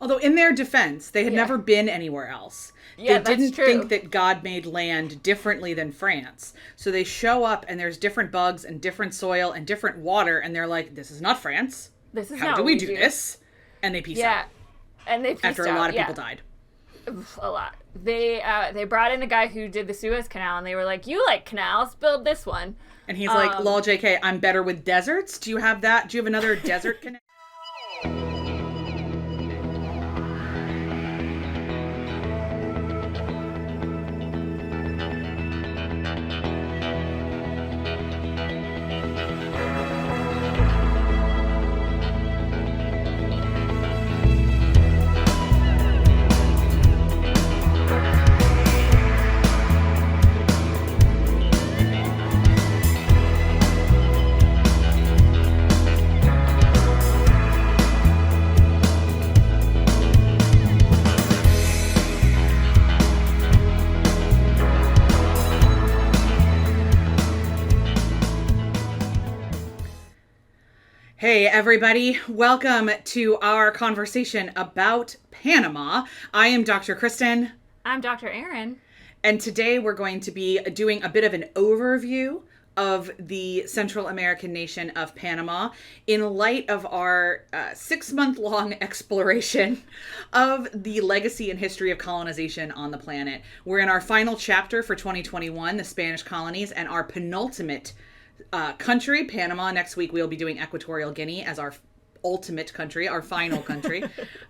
Although in their defense, they had never been anywhere else. Yeah, they didn't that's true. think that God made land differently than France. So they show up and there's different bugs and different soil and different water. And they're like, this is not France. This is How not do what we do this? And they peace out. And they peaced After a lot of people died. A lot. They brought in a guy who did the Suez Canal, and they were like, "You like canals? Build this one." And he's like, "Lol, JK, I'm better with deserts. Do you have that? Do you have another desert canal?" Hey everybody, welcome to our conversation about Panama. I am Dr. Kristen. I'm Dr. Aaron. And today we're going to be doing a bit of an overview of the Central American nation of Panama in light of our 6-month-long exploration of the legacy and history of colonization on the planet. We're in our final chapter for 2021, the Spanish colonies, and our penultimate country, Panama. Next week we'll be doing Equatorial Guinea as our ultimate country, our final country.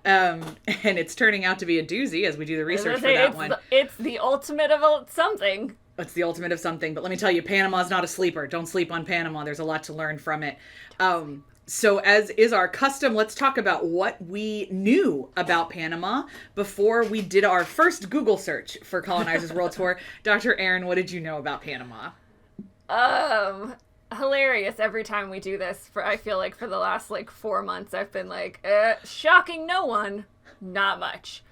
And it's turning out to be a doozy as we do the research for that one. It's the ultimate of something. It's the ultimate of something. But let me tell you, Panama's not a sleeper. Don't sleep on Panama. There's a lot to learn from it. So as is our custom, let's talk about what we knew about Panama before we did our first Google search for Colonizers World Tour. Dr. Aaron, what did you know about Panama? Hilarious every time we do this. I feel like for the last 4 months I've been like, shocking no one, not much.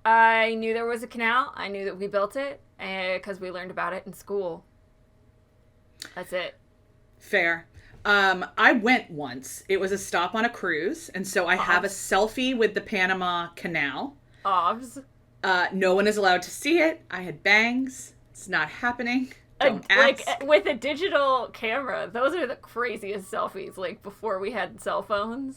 I knew there was a canal. I knew that we built it because we learned about it in school. That's it. Fair. I went once. It was a stop on a cruise, and so I have a selfie with the Panama Canal. Obs. No one is allowed to see it. I had bangs. It's not happening. Don't ask. With a digital camera, those are the craziest selfies. Before we had cell phones,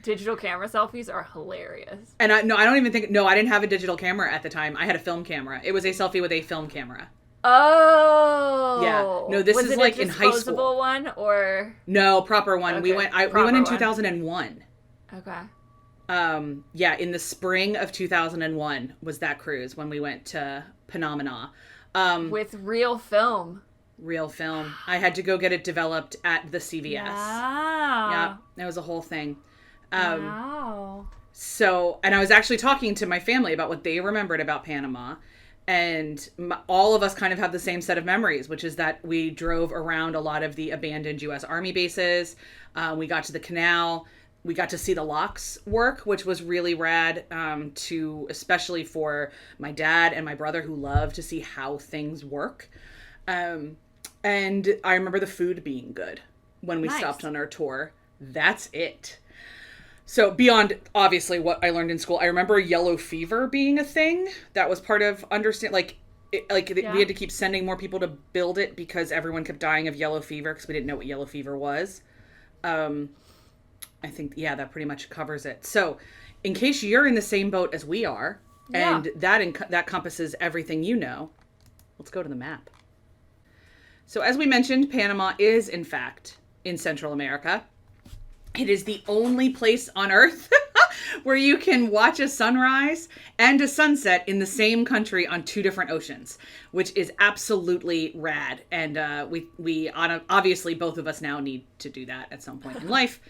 digital camera selfies are hilarious. And I didn't have a digital camera at the time. I had a film camera. It was a selfie with a film camera. Oh. Yeah. No, this is in high school. Was it a disposable one or? No, proper one. Okay. We went in 2001. Okay. Yeah, in the spring of 2001 was that cruise when we went to Panama. With real film. Real film. I had to go get it developed at the CVS. Wow. Yeah, it was a whole thing. Wow. So, and I was actually talking to my family about what they remembered about Panama. And all of us kind of have the same set of memories, which is that we drove around a lot of the abandoned U.S. Army bases. We got to the canal. We got to see the locks work, which was really rad, especially for my dad and my brother who love to see how things work. And I remember the food being good when we stopped on our tour. That's it. So beyond, obviously, what I learned in school, I remember yellow fever being a thing. That was part of we had to keep sending more people to build it because everyone kept dying of yellow fever because we didn't know what yellow fever was. I think, that pretty much covers it. So, in case you're in the same boat as we are, and that encompasses everything you know, let's go to the map. So, as we mentioned, Panama is, in fact, in Central America. It is the only place on Earth where you can watch a sunrise and a sunset in the same country on 2 different oceans, which is absolutely rad. And we obviously, both of us now need to do that at some point in life.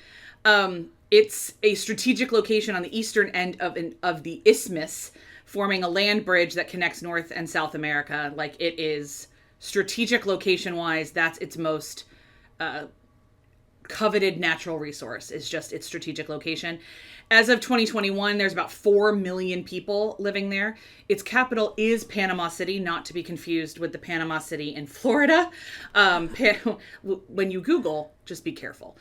It's a strategic location on the eastern end of the isthmus, forming a land bridge that connects North and South America. It is strategic location-wise. That's its most coveted natural resource, is just its strategic location. As of 2021, there's about 4 million people living there. Its capital is Panama City, not to be confused with the Panama City in Florida. When you Google, just be careful.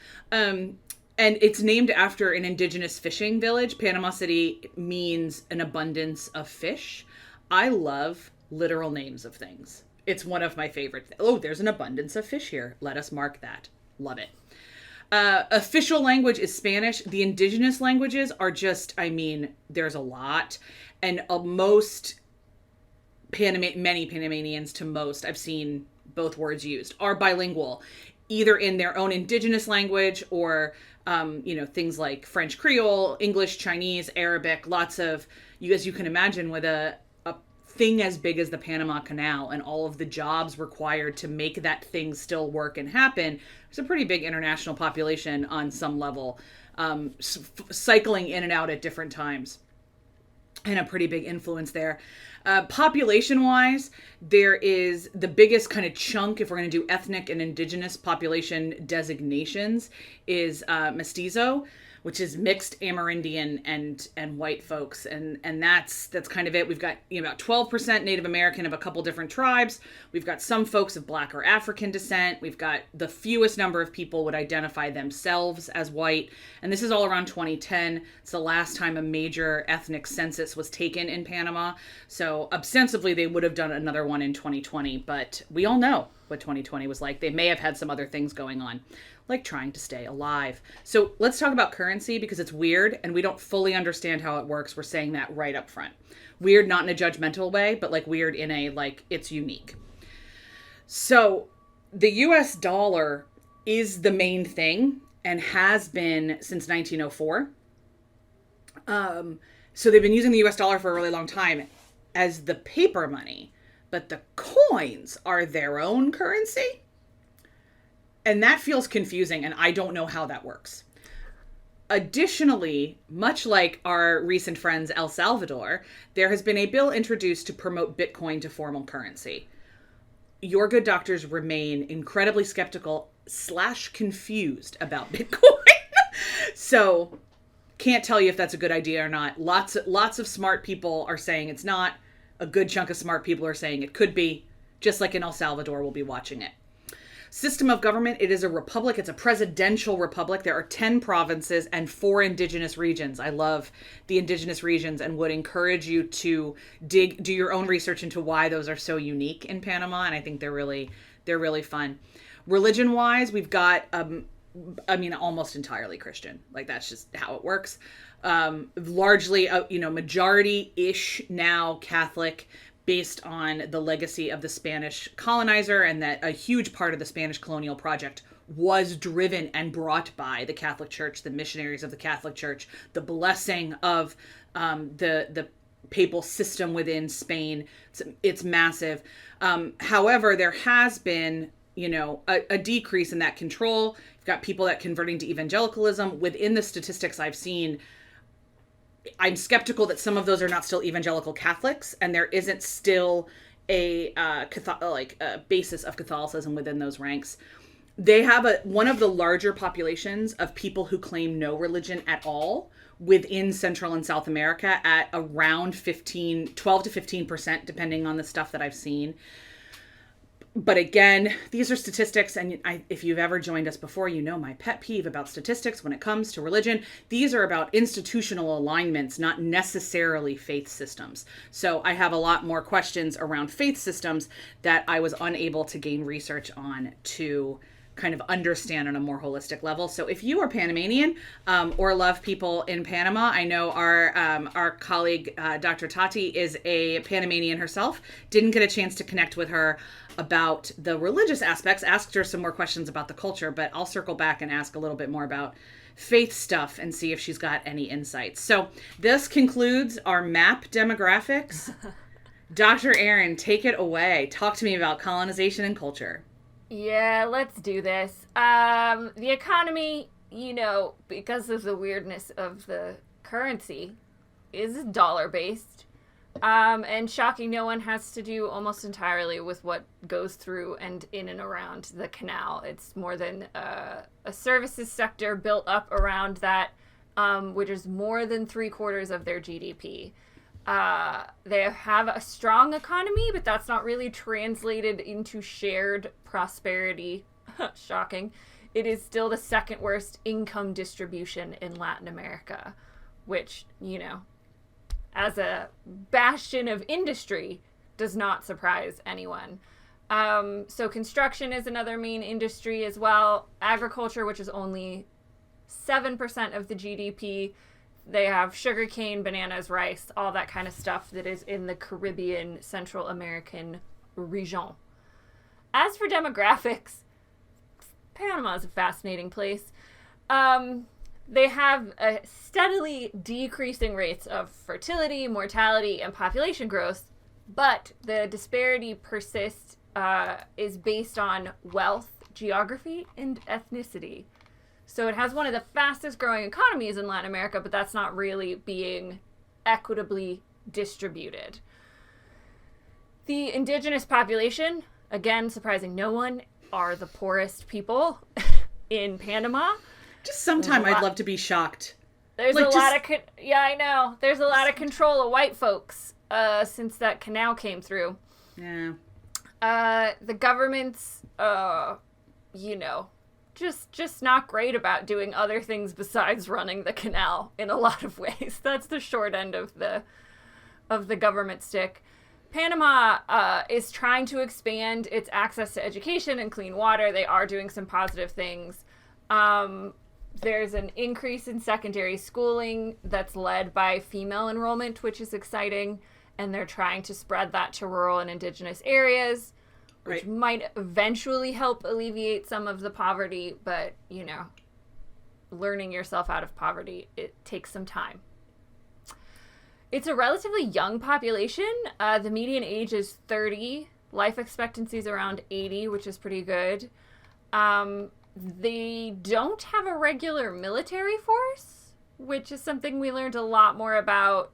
And it's named after an indigenous fishing village. Panama City means an abundance of fish. I love literal names of things. It's one of my favorite. Oh, there's an abundance of fish here. Let us mark that. Love it. Official language is Spanish. The indigenous languages are just, I mean, there's a lot. And many Panamanians to most, I've seen both words used, are bilingual, either in their own indigenous language or, things like French Creole, English, Chinese, Arabic, lots of, as you can imagine, with a thing as big as the Panama Canal and all of the jobs required to make that thing still work and happen. There's a pretty big international population on some level, cycling in and out at different times, and a pretty big influence there. Population-wise, there is the biggest kind of chunk, if we're going to do ethnic and indigenous population designations, is mestizo, which is mixed Amerindian and white folks, and that's kind of it. We've got about 12% Native American of a couple different tribes. We've got some folks of Black or African descent. We've got the fewest number of people would identify themselves as white, and this is all around 2010. It's the last time a major ethnic census was taken in Panama. So ostensibly they would have done another one in 2020, but we all know what 2020 was like. They may have had some other things going on, like trying to stay alive. So let's talk about currency, because it's weird and we don't fully understand how it works. We're saying that right up front. Weird, not in a judgmental way, but like weird in a, like, it's unique. So the US dollar is the main thing and has been since 1904. So they've been using the US dollar for a really long time as the paper money, but the coins are their own currency. And that feels confusing, and I don't know how that works. Additionally, much like our recent friends El Salvador, there has been a bill introduced to promote Bitcoin to formal currency. Your good doctors remain incredibly skeptical / confused about Bitcoin. So, can't tell you if that's a good idea or not. Lots of smart people are saying it's not. A good chunk of smart people are saying it could be. Just like in El Salvador, we'll be watching it. System of government, it is a republic. It's a presidential republic. There are 10 provinces and 4 indigenous regions. I love the indigenous regions and would encourage you to do your own research into why those are so unique in Panama. And I think they're really fun. Religion-wise, we've got, almost entirely Christian. Like, that's just how it works. Largely, majority-ish now Catholic, based on the legacy of the Spanish colonizer, and that a huge part of the Spanish colonial project was driven and brought by the Catholic Church, the missionaries of the Catholic Church, the blessing of the papal system within Spain. It's massive. However, there has been a decrease in that control. You've got people that converting to evangelicalism. Within the statistics I've seen, I'm skeptical that some of those are not still evangelical Catholics, and there isn't still a basis of Catholicism within those ranks. They have one of the larger populations of people who claim no religion at all within Central and South America, at around 12 to 15%, depending on the stuff that I've seen. But again, these are statistics, and if you've ever joined us before, you know my pet peeve about statistics when it comes to religion. These are about institutional alignments, not necessarily faith systems. So I have a lot more questions around faith systems that I was unable to gain research on to kind of understand on a more holistic level. So if you are Panamanian or love people in Panama, I know our colleague, Dr. Tati, is a Panamanian herself. Didn't get a chance to connect with her about the religious aspects, asked her some more questions about the culture, but I'll circle back and ask a little bit more about faith stuff and see if she's got any insights. So this concludes our map demographics. Dr. Aaron, take it away. Talk to me about colonization and culture. Yeah, let's do this. The economy, because of the weirdness of the currency, is dollar-based. And shocking no one, has to do almost entirely with what goes through and in and around the canal. It's more than a services sector built up around that, which is more than 3/4 of their GDP. They have a strong economy, but that's not really translated into shared prosperity, shocking, it is still the second worst income distribution in Latin America, which, you know, as a bastion of industry, does not surprise anyone. So construction is another main industry as well. Agriculture, which is only 7% of the GDP. They have sugarcane, bananas, rice, all that kind of stuff that is in the Caribbean, Central American region. As for demographics, Panama is a fascinating place. They have steadily decreasing rates of fertility, mortality, and population growth, but the disparity persists, is based on wealth, geography, and ethnicity. So it has one of the fastest growing economies in Latin America, but that's not really being equitably distributed. The indigenous population, again, surprising no one, are the poorest in Panama. Just sometime I'd love to be shocked. There's like, a lot of... yeah, I know. There's a lot of control of white folks since that canal came through. Yeah. The government's, you know, just not great about doing other things besides running the canal in a lot of ways. That's the short end of the government stick. Panama is trying to expand its access to education and clean water. They are doing some positive things. There's an increase in secondary schooling that's led by female enrollment, which is exciting. And they're trying to spread that to rural and indigenous areas, which might eventually help alleviate some of the poverty. But, you know, learning yourself out of poverty, it takes some time. It's a relatively young population. The median age is 30. Life expectancy is around 80, which is pretty good. They don't have a regular military force, which is something we learned a lot more about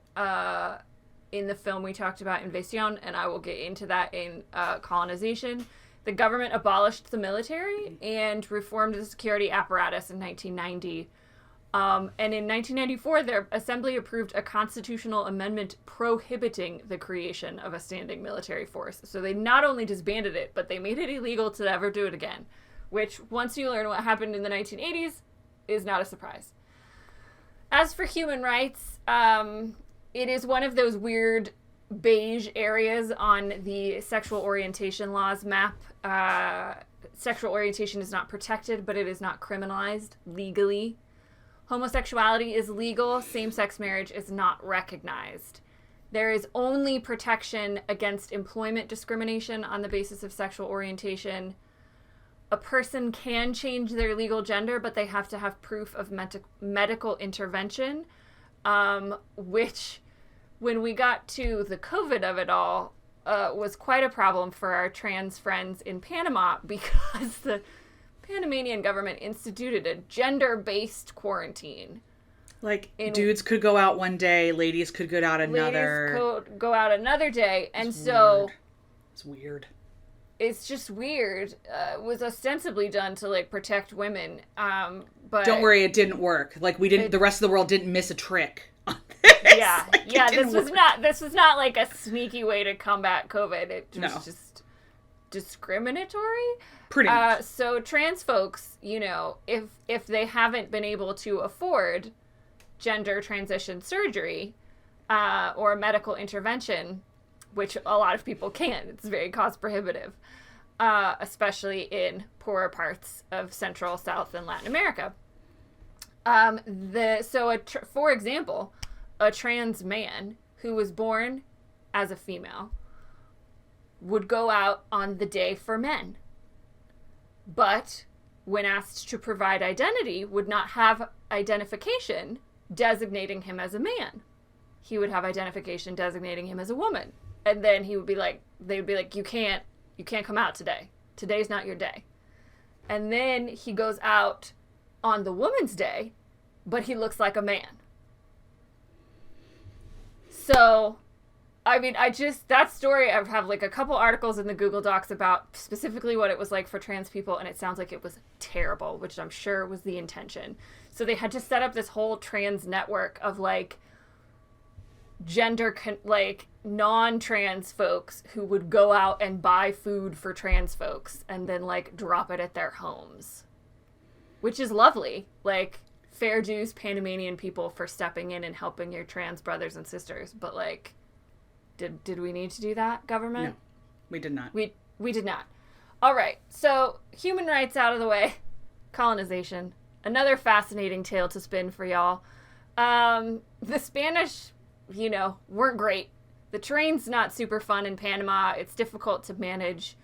in the film we talked about, Invasion, and I will get into that in Colonization. The government abolished the military and reformed the security apparatus in 1990. And in 1994, their assembly approved a constitutional amendment prohibiting the creation of a standing military force. So they not only disbanded it, but they made it illegal to ever do it again, which, once you learn what happened in the 1980s, is not a surprise. As for human rights, it is one of those weird beige areas on the sexual orientation laws map. Sexual orientation is not protected, but it is not criminalized legally. Homosexuality is legal. Same-sex marriage is not recognized. There is only protection against employment discrimination on the basis of sexual orientation. A person can change their legal gender, but they have to have proof of medical intervention, which, when we got to the COVID of it all, was quite a problem for our trans friends in Panama, because the Panamanian government instituted a gender-based quarantine. Like, dudes could go out one day, ladies could go out another. Ladies could go out another day, and It's so... weird. It's weird. It's just weird. It was ostensibly done to, like, protect women, but... Don't worry, it didn't work. Like, the rest of the world didn't miss a trick on this. Yeah, like, yeah, this was not, like, a sneaky way to combat COVID. It was just discriminatory. Pretty much. So trans folks, you know, if they haven't been able to afford gender transition surgery or medical intervention, which a lot of people can't, it's very cost prohibitive, especially in poorer parts of Central, South, and Latin America. For example, a trans man who was born as a female would go out on the Day for Men, but when asked to provide identity, would not have identification designating him as a man. He would have identification designating him as a woman. And then they would be like, you can't come out today. Today's not your day. And then he goes out on the Woman's Day, but he looks like a man. So, I mean, that story, I have like a couple articles in the Google Docs about specifically what it was like for trans people, and it sounds like it was terrible, which I'm sure was the intention. So they had to set up this whole trans network of like non-trans folks who would go out and buy food for trans folks and then like drop it at their homes. which is lovely. Like, fair dues, Panamanian people, for stepping in and helping your trans brothers and sisters. But, like, did we need to do that, government? No, we did not. We did not. All right, so human rights out of the way. Colonization. Another fascinating tale to spin for y'all. The Spanish, weren't great. The terrain's not super fun in Panama. It's difficult to manage.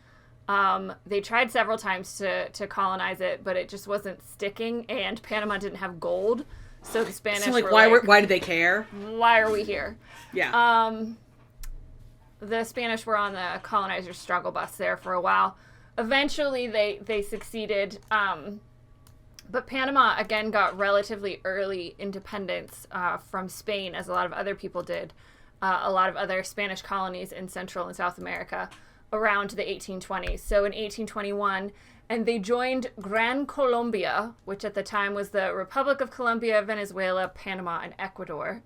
They tried several times to colonize it, but it just wasn't sticking, and Panama didn't have gold. So the Spanish were why did they care? Why are we here? Yeah. The Spanish were on the colonizer struggle bus there for a while. Eventually, they succeeded. But Panama, again, got relatively early independence from Spain, as a lot of other people did. A lot of other Spanish colonies in Central and South America around the 1820s. So in 1821, and they joined Gran Colombia, which at the time was the Republic of Colombia, Venezuela, Panama, and Ecuador.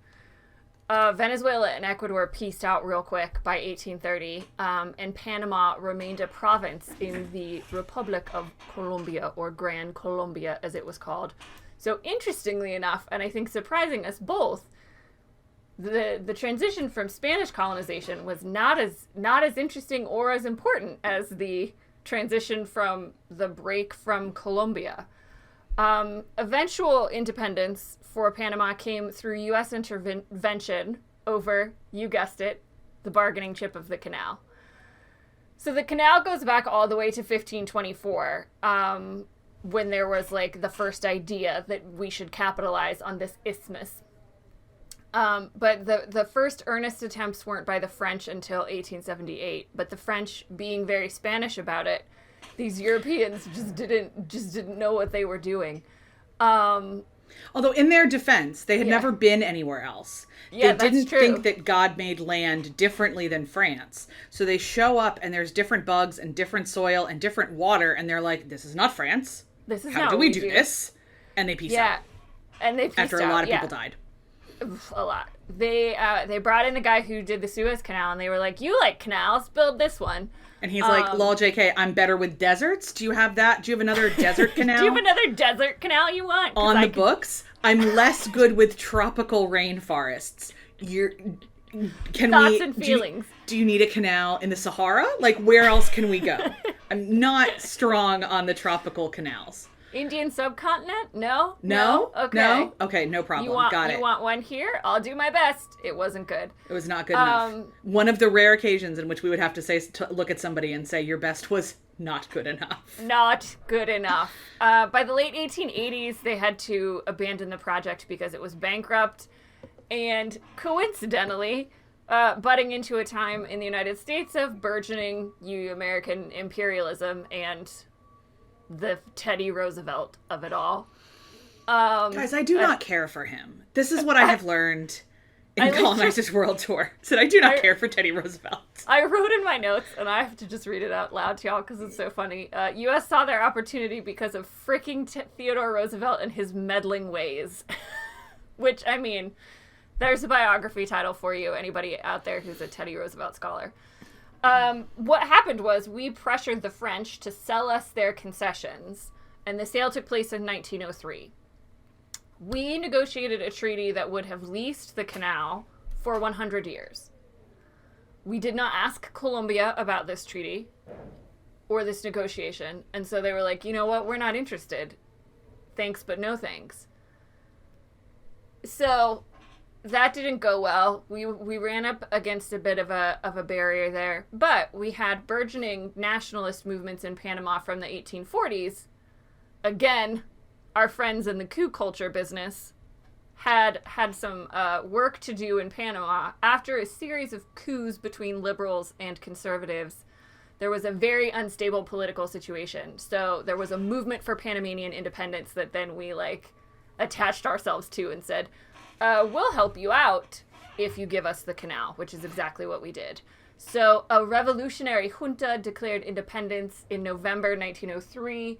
Venezuela and Ecuador pieced out real quick by 1830, and Panama remained a province in the Republic of Colombia, or Gran Colombia, as it was called. So interestingly enough, and I think surprising us both, the transition from Spanish colonization was not as interesting or as important as the transition from the break from Colombia. Eventual independence for Panama came through U.S. intervention over, you guessed it, the bargaining chip of the canal. So the canal goes back all the way to 1524, when there was like the first idea that we should capitalize on this isthmus. But the first earnest attempts weren't by the French until 1878. But the French, being very Spanish about it, these Europeans just didn't know what they were doing. Although in their defense, they had never been anywhere else. Yeah, they didn't that's true. think that God made land differently than France. So they show up and there's different bugs and different soil and different water, and they're like, this is not France. This is How not do what we do this? And they peace out. Yeah, and they pieced After out. a lot of people died. A lot. They brought in the guy who did the Suez Canal, and they were like, "You like canals? Build this one." And he's like, lol, JK, I'm better with deserts. Do you have that? Do you have another desert canal? Do you have another desert canal you want? On the books? I'm less good with tropical rainforests. Thoughts and feelings. Do you need a canal in the Sahara? Like, where else can we go? I'm not strong on the tropical canals. Indian subcontinent? No? Okay. No? Okay, no problem. Got it. You want one here? I'll do my best. It wasn't good. It was not good enough. One of the rare occasions in which we would have to look at somebody and say, your best was not good enough. Not good enough. By the late 1880s, they had to abandon the project because it was bankrupt. And coincidentally, butting into a time in the United States of burgeoning American imperialism and the Teddy Roosevelt of it all. Guys, I do not care for him. This is what I have learned in Colonizer's World Tour. So I do not care for Teddy Roosevelt. I wrote in my notes, and I have to just read it out loud to y'all because it's so funny. U.S. saw their opportunity because of freaking Theodore Roosevelt and his meddling ways. Which, I mean, there's a biography title for you, anybody out there who's a Teddy Roosevelt scholar. What happened was we pressured the French to sell us their concessions, and the sale took place in 1903. We negotiated a treaty that would have leased the canal for 100 years. We did not ask Colombia about this treaty or this negotiation, and so they were like, you know what, we're not interested. Thanks, but no thanks. So that didn't go well. We ran up against a bit of a barrier there, but we had burgeoning nationalist movements in Panama from the 1840s. Again, our friends in the coup culture business had some work to do in Panama. After a series of coups between liberals and conservatives, there was a very unstable political situation. So there was a movement for Panamanian independence that then we attached ourselves to and said, we'll help you out if you give us the canal, which is exactly what we did. So a revolutionary junta declared independence in November 1903.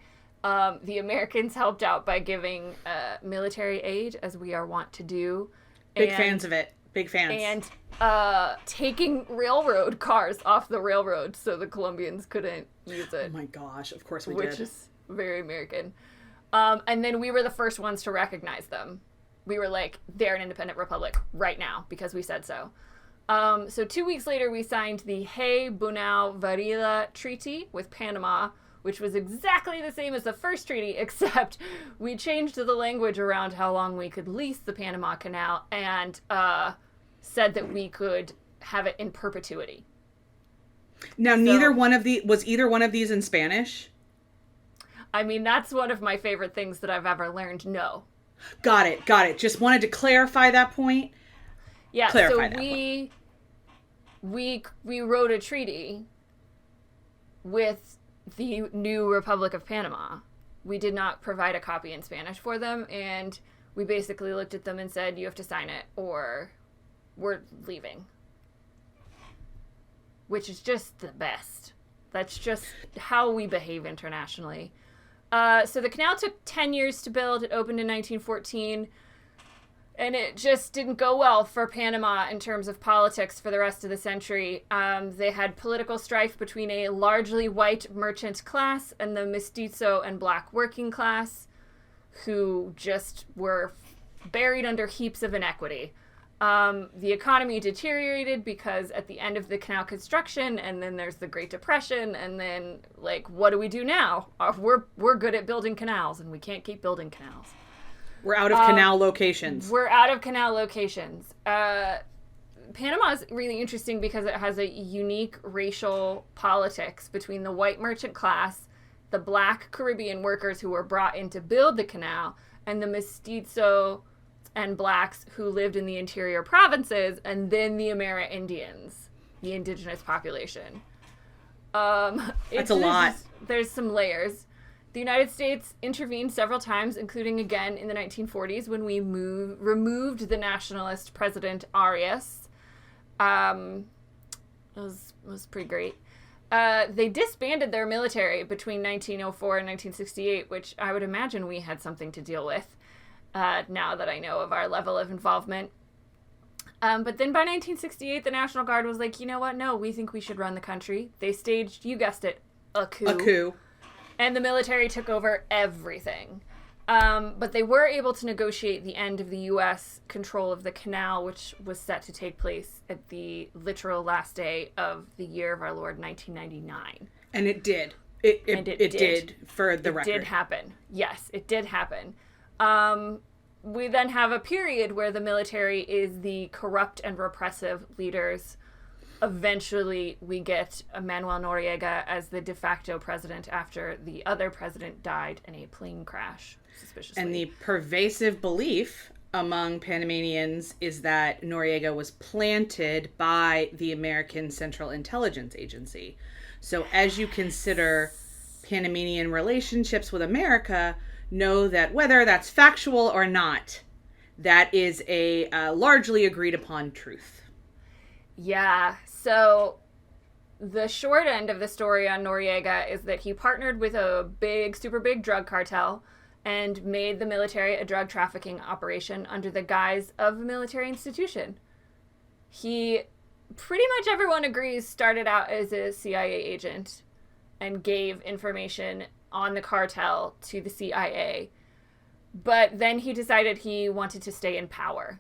The Americans helped out by giving military aid, as we are wont to do. Big fans of it. Big fans. And taking railroad cars off the railroad so the Colombians couldn't use it. Oh my gosh, of course we did. Which is very American. And then we were the first ones to recognize them. We were like, they're an independent republic right now because we said so. So 2 weeks later, we signed the Hey Bunau Varilla Treaty with Panama, which was exactly the same as the first treaty, except we changed the language around how long we could lease the Panama Canal and said that we could have it in perpetuity. Now, neither one of was either one of these in Spanish? I mean, that's one of my favorite things that I've ever learned. No. Got it. Just wanted to clarify that point. Yeah, so we wrote a treaty with the new Republic of Panama. We did not provide a copy in Spanish for them, and we basically looked at them and said, you have to sign it or we're leaving. Which is just the best. That's just how we behave internationally. So the canal took 10 years to build. It opened in 1914. And it just didn't go well for Panama in terms of politics for the rest of the century. They had political strife between a largely white merchant class and the mestizo and black working class, who just were buried under heaps of inequity. The economy deteriorated because at the end of the canal construction, and then there's the Great Depression, and then, like, what do we do now? We're good at building canals, and we can't keep building canals. We're out of canal locations. Panama is really interesting because it has a unique racial politics between the white merchant class, the black Caribbean workers who were brought in to build the canal, and the mestizo and blacks who lived in the interior provinces, and then the Amerindians, the indigenous population. That's a lot. There's some layers. The United States intervened several times, including again in the 1940s when we removed the nationalist President Arias. It was pretty great. They disbanded their military between 1904 and 1968, which I would imagine we had something to deal with now that I know of our level of involvement. But then by 1968, the National Guard was like, you know what? No, we think we should run the country. They staged, you guessed it, a coup. And the military took over everything. But they were able to negotiate the end of the U.S. control of the canal, which was set to take place at the literal last day of the year of our Lord, 1999. And it did. It did, for the record. It did happen. Yes, it did happen. We then have a period where the military is the corrupt and repressive leaders. Eventually, we get Manuel Noriega as the de facto president after the other president died in a plane crash, suspiciously. And the pervasive belief among Panamanians is that Noriega was planted by the American Central Intelligence Agency. So as you consider Panamanian relationships with America, know that whether that's factual or not, that is a largely agreed upon truth. Yeah, so the short end of the story on Noriega is that he partnered with a super big drug cartel and made the military a drug trafficking operation under the guise of a military institution. He, pretty much everyone agrees, started out as a CIA agent and gave information on the cartel to the CIA. But then he decided he wanted to stay in power.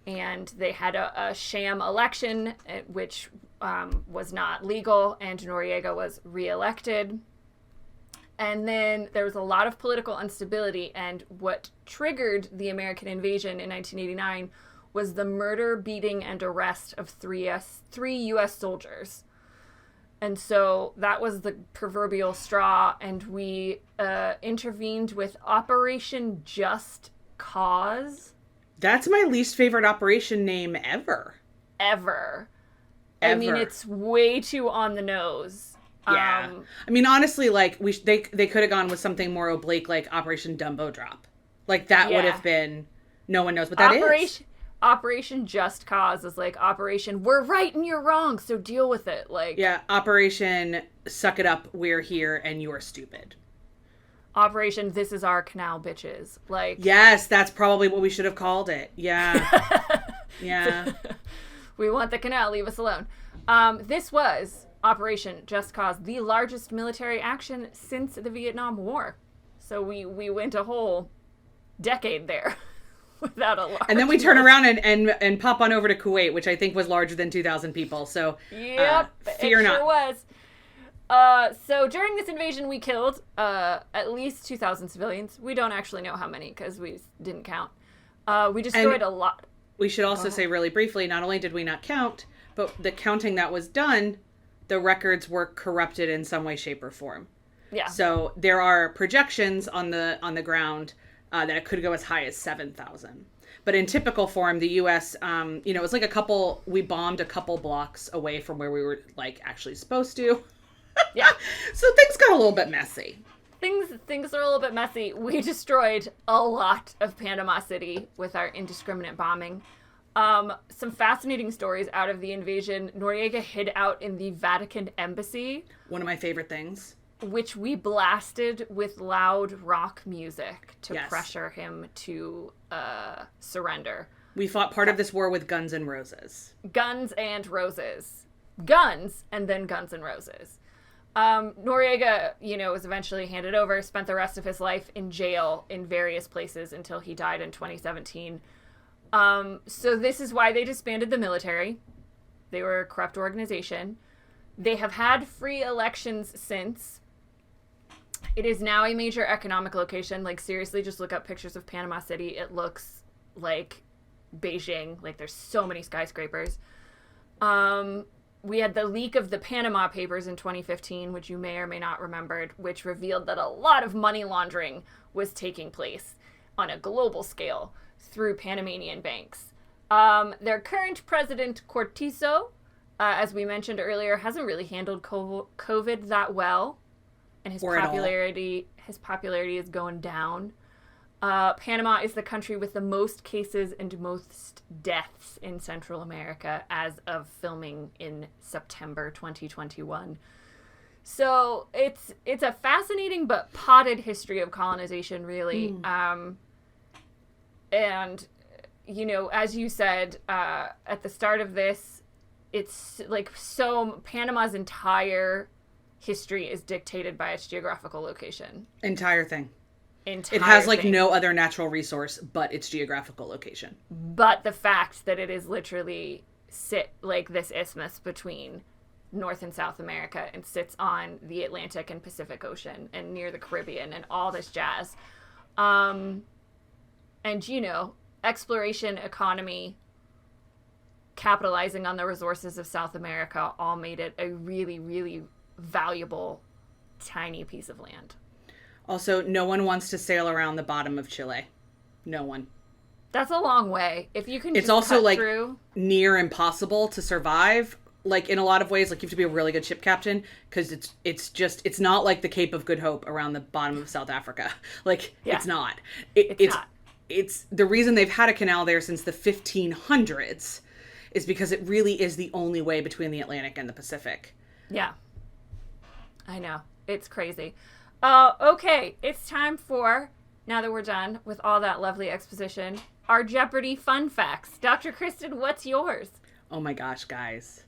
And they had a sham election, which was not legal, and Noriega was reelected. And then there was a lot of political instability, and what triggered the American invasion in 1989 was the murder, beating, and arrest of three U.S. soldiers. And so that was the proverbial straw, and we intervened with Operation Just Cause. That's my least favorite operation name ever. Ever. I mean, it's way too on the nose. Yeah. I mean, honestly, like, they could have gone with something more oblique, like Operation Dumbo Drop. Like, that would have been, no one knows what that is. Operation Just Cause is like Operation We're right and you're wrong, so deal with it. Like, yeah, Operation Suck It Up, We're Here and You're Stupid. Operation This Is Our Canal, Bitches. Like, yes, that's probably what we should have called it. Yeah. Yeah. We want the canal, leave us alone. This was Operation Just Cause, the largest military action since the Vietnam War. So we went a whole decade there without a large And then we turn around and pop on over to Kuwait, which I think was larger than 2,000 people. So yep, fear it not. sure was. So during this invasion, we killed at least 2,000 civilians. We don't actually know how many because we didn't count. We destroyed a lot. We should also say really briefly, not only did we not count, but the counting that was done, the records were corrupted in some way, shape, or form. Yeah. So there are projections on the ground that it could go as high as 7,000. But in typical form, the U.S., it was like we bombed a couple blocks away from where we were like actually supposed to. Yeah. So things got a little bit messy. Things are a little bit messy. We destroyed a lot of Panama City with our indiscriminate bombing. Some fascinating stories out of the invasion. Noriega hid out in the Vatican embassy. One of my favorite things. Which we blasted with loud rock music to Yes. pressure him to surrender. We fought part of this war with guns and roses. Guns and roses. Guns and then guns and roses. Noriega, was eventually handed over, spent the rest of his life in jail in various places until he died in 2017. So this is why they disbanded the military. They were a corrupt organization. They have had free elections since. It is now a major economic location. Like, seriously, just look up pictures of Panama City. It looks like Beijing. Like, there's so many skyscrapers. We had the leak of the Panama Papers in 2015, which you may or may not remembered, which revealed that a lot of money laundering was taking place on a global scale through Panamanian banks. Their current president, Cortizo, as we mentioned earlier, hasn't really handled COVID that well, and his popularity is going down. Panama is the country with the most cases and most deaths in Central America as of filming in September 2021. So it's a fascinating but potted history of colonization, really. And, as you said at the start of this, it's like Panama's entire history is dictated by its geographical location. Entire thing. It has no other natural resource but its geographical location. But the fact that it is literally this isthmus between North and South America and sits on the Atlantic and Pacific Ocean and near the Caribbean and all this jazz. And, exploration, economy, capitalizing on the resources of South America all made it a really, really valuable, tiny piece of land. Also, no one wants to sail around the bottom of Chile. No one. That's a long way. If you can it's just also cut through. Near impossible to survive. Like, in a lot of ways, you have to be a really good ship captain because it's not like the Cape of Good Hope around the bottom of South Africa. It's not. It's the reason they've had a canal there since the 1500s is because it really is the only way between the Atlantic and the Pacific. Yeah. I know. It's crazy. Okay, it's time for, now that we're done with all that lovely exposition, our Jeopardy Fun Facts. Dr. Kristen, what's yours? Oh my gosh, guys.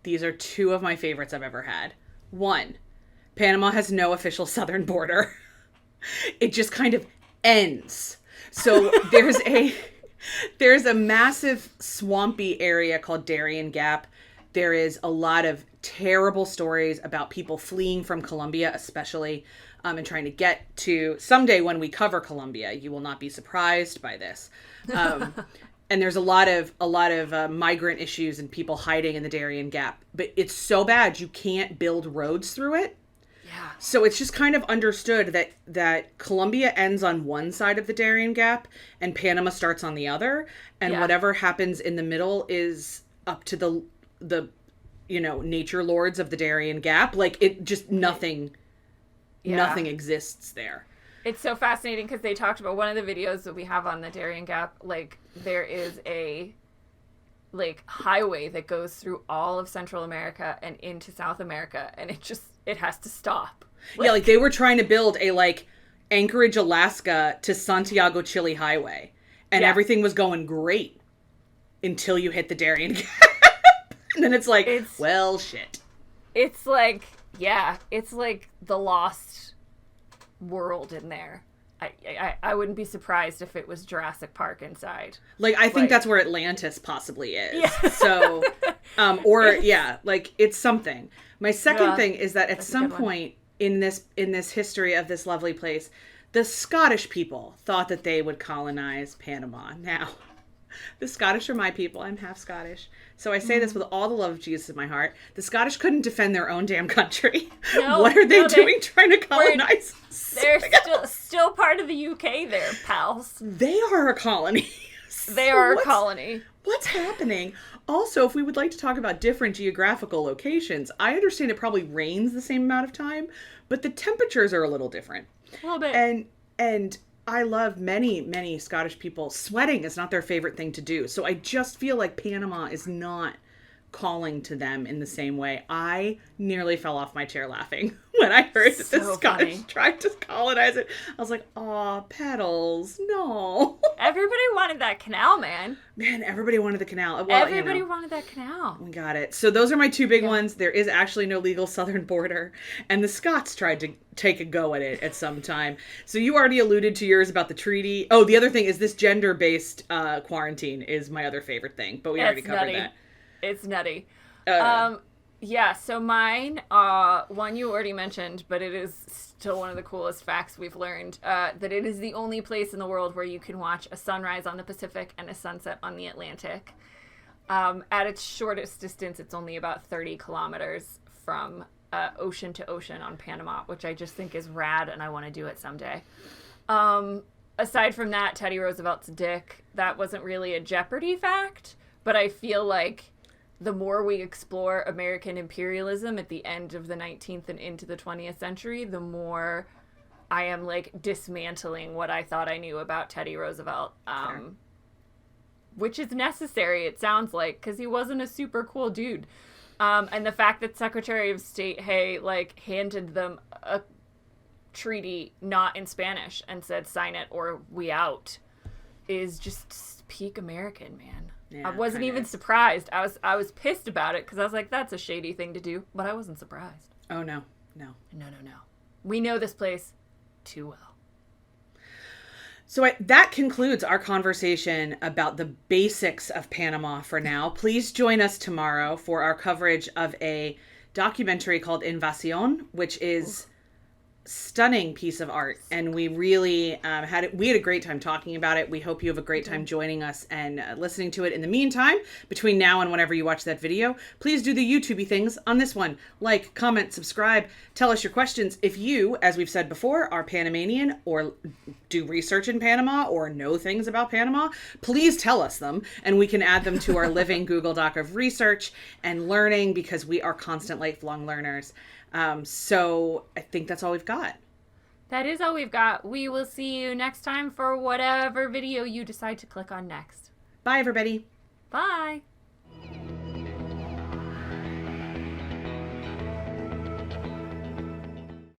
These are two of my favorites I've ever had. One, Panama has no official southern border. It just kind of ends. So there's a massive swampy area called Darien Gap. There is a lot of terrible stories about people fleeing from Colombia, especially, and trying to get to, someday when we cover Colombia, you will not be surprised by this. And there's a lot of migrant issues and people hiding in the Darien Gap, but it's so bad you can't build roads through it. Yeah. So it's just kind of understood that Colombia ends on one side of the Darien Gap and Panama starts on the other, and whatever happens in the middle is up to the nature lords of the Darien Gap. Nothing exists there. It's so fascinating because they talked about one of the videos that we have on the Darien Gap. There is a highway that goes through all of Central America and into South America, and it has to stop. They were trying to build a Anchorage, Alaska to Santiago, Chile highway, and everything was going great until you hit the Darien Gap. And then it's shit. It's it's like the lost world in there. I wouldn't be surprised if it was Jurassic Park inside. Like, I think that's where Atlantis possibly is. Yeah. So, like, it's something. My second thing is that at some point in this history of this lovely place, the Scottish people thought that they would colonize Panama. Now, the Scottish are my people. I'm half Scottish. So I say this with all the love of Jesus in my heart. The Scottish couldn't defend their own damn country. No, what are they doing trying to colonize? They're still part of the UK there, pals. They are a colony. They are a colony. What's happening? Also, if we would like to talk about different geographical locations, I understand it probably rains the same amount of time, but the temperatures are a little different. A little bit. And I love many Scottish people. Sweating is not their favorite thing to do. So I just feel like Panama is not calling to them in the same way. I nearly fell off my chair laughing when I heard that the Scottish tried to colonize it. I was like, aw, petals, no. Everybody wanted that canal, man. Man, everybody wanted the canal. Well, everybody wanted that canal. We got it. So those are my two big ones. There is actually no legal southern border. And the Scots tried to take a go at it at some time. So you already alluded to yours about the treaty. Oh, the other thing is this gender-based quarantine is my other favorite thing. But we already covered that. It's nutty. So mine, one you already mentioned, but it is still one of the coolest facts we've learned, that it is the only place in the world where you can watch a sunrise on the Pacific and a sunset on the Atlantic. At its shortest distance, it's only about 30 kilometers from ocean to ocean on Panama, which I just think is rad, and I want to do it someday. Aside from that, Teddy Roosevelt's a dick. That wasn't really a Jeopardy fact, but I feel like the more we explore American imperialism at the end of the 19th and into the 20th century, the more I am, like, dismantling what I thought I knew about Teddy Roosevelt, which is necessary, it sounds like, because he wasn't a super cool dude. And the fact that Secretary of State Hay, like, handed them a treaty not in Spanish and said, sign it or we out, is just peak American, man. Yeah, I wasn't even surprised. I was pissed about it because I was like, that's a shady thing to do, but I wasn't surprised. Oh, no. We know this place too well. So that concludes our conversation about the basics of Panama for now. Please join us tomorrow for our coverage of a documentary called Invasion, which is stunning piece of art, and we really had a great time talking about it. We hope you have a great time joining us and listening to it. In the meantime, between now and whenever you watch that video, please do the YouTubey things on this one. Like, comment, subscribe, tell us your questions. If you, as we've said before, are Panamanian or do research in Panama or know things about Panama, please tell us them, and we can add them to our living Google Doc of research and learning, because we are constant lifelong learners. So I think that's all we've got. That is all we've got. We will see you next time for whatever video you decide to click on next. Bye, everybody. Bye.